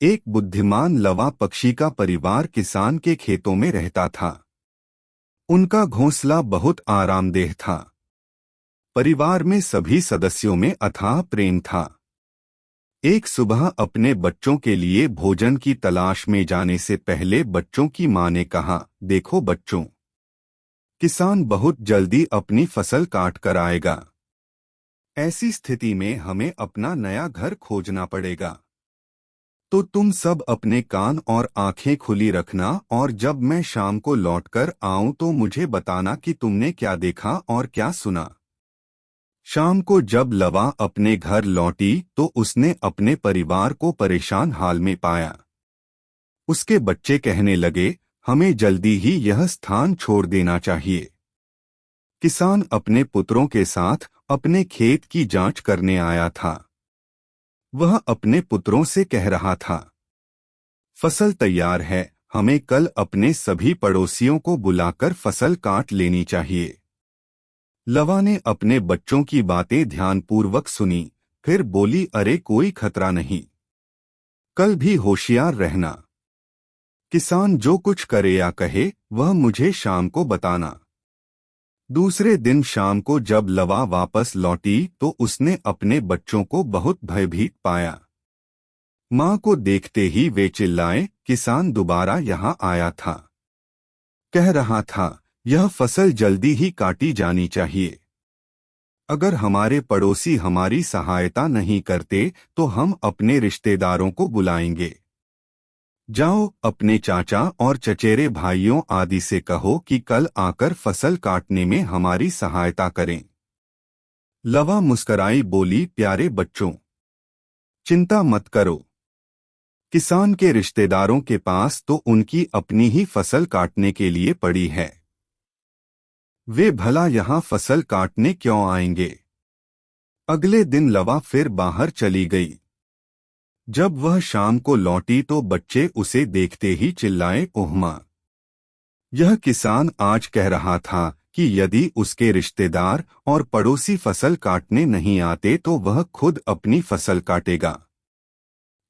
एक बुद्धिमान लवा पक्षी का परिवार किसान के खेतों में रहता था। उनका घोंसला बहुत आरामदेह था। परिवार में सभी सदस्यों में अथाह प्रेम था। एक सुबह अपने बच्चों के लिए भोजन की तलाश में जाने से पहले बच्चों की मां ने कहा, देखो बच्चों, किसान बहुत जल्दी अपनी फसल काट कर आएगा। ऐसी स्थिति में हमें अपना नया घर खोजना पड़ेगा। तो तुम सब अपने कान और आंखें खुली रखना और जब मैं शाम को लौटकर आऊं तो मुझे बताना कि तुमने क्या देखा और क्या सुना। शाम को जब लवा अपने घर लौटी तो उसने अपने परिवार को परेशान हाल में पाया। उसके बच्चे कहने लगे, हमें जल्दी ही यह स्थान छोड़ देना चाहिए। किसान अपने पुत्रों के साथ अपने खेत की जांच करने आया था। वह अपने पुत्रों से कह रहा था, फसल तैयार है, हमें कल अपने सभी पड़ोसियों को बुलाकर फसल काट लेनी चाहिए। लवा ने अपने बच्चों की बातें ध्यानपूर्वक सुनी, फिर बोली, अरे कोई खतरा नहीं, कल भी होशियार रहना। किसान जो कुछ करे या कहे वह मुझे शाम को बताना। दूसरे दिन शाम को जब लवा वापस लौटी तो उसने अपने बच्चों को बहुत भयभीत पाया। मां को देखते ही वे चिल्लाए, किसान दोबारा यहाँ आया था। कह रहा था, यह फसल जल्दी ही काटी जानी चाहिए। अगर हमारे पड़ोसी हमारी सहायता नहीं करते तो हम अपने रिश्तेदारों को बुलाएंगे। जाओ अपने चाचा और चचेरे भाइयों आदि से कहो कि कल आकर फसल काटने में हमारी सहायता करें। लवा मुस्कराई बोली, प्यारे बच्चों, चिंता मत करो। किसान के रिश्तेदारों के पास तो उनकी अपनी ही फसल काटने के लिए पड़ी है। वे भला यहाँ फसल काटने क्यों आएंगे। अगले दिन लवा फिर बाहर चली गई। जब वह शाम को लौटी तो बच्चे उसे देखते ही चिल्लाए, ओह मां, यह किसान आज कह रहा था कि यदि उसके रिश्तेदार और पड़ोसी फसल काटने नहीं आते तो वह खुद अपनी फसल काटेगा।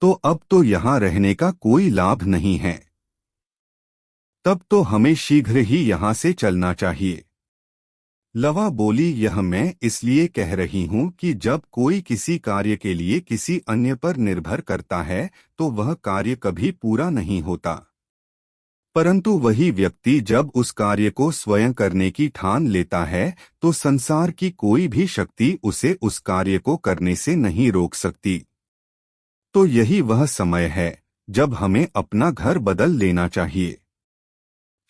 तो अब तो यहाँ रहने का कोई लाभ नहीं है। तब तो हमें शीघ्र ही यहाँ से चलना चाहिए। लवा बोली, यह मैं इसलिए कह रही हूँ कि जब कोई किसी कार्य के लिए किसी अन्य पर निर्भर करता है तो वह कार्य कभी पूरा नहीं होता। परंतु वही व्यक्ति जब उस कार्य को स्वयं करने की ठान लेता है तो संसार की कोई भी शक्ति उसे उस कार्य को करने से नहीं रोक सकती। तो यही वह समय है जब हमें अपना घर बदल लेना चाहिए।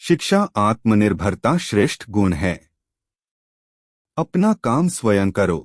शिक्षा आत्मनिर्भरता श्रेष्ठ गुण है। अपना काम स्वयं करो।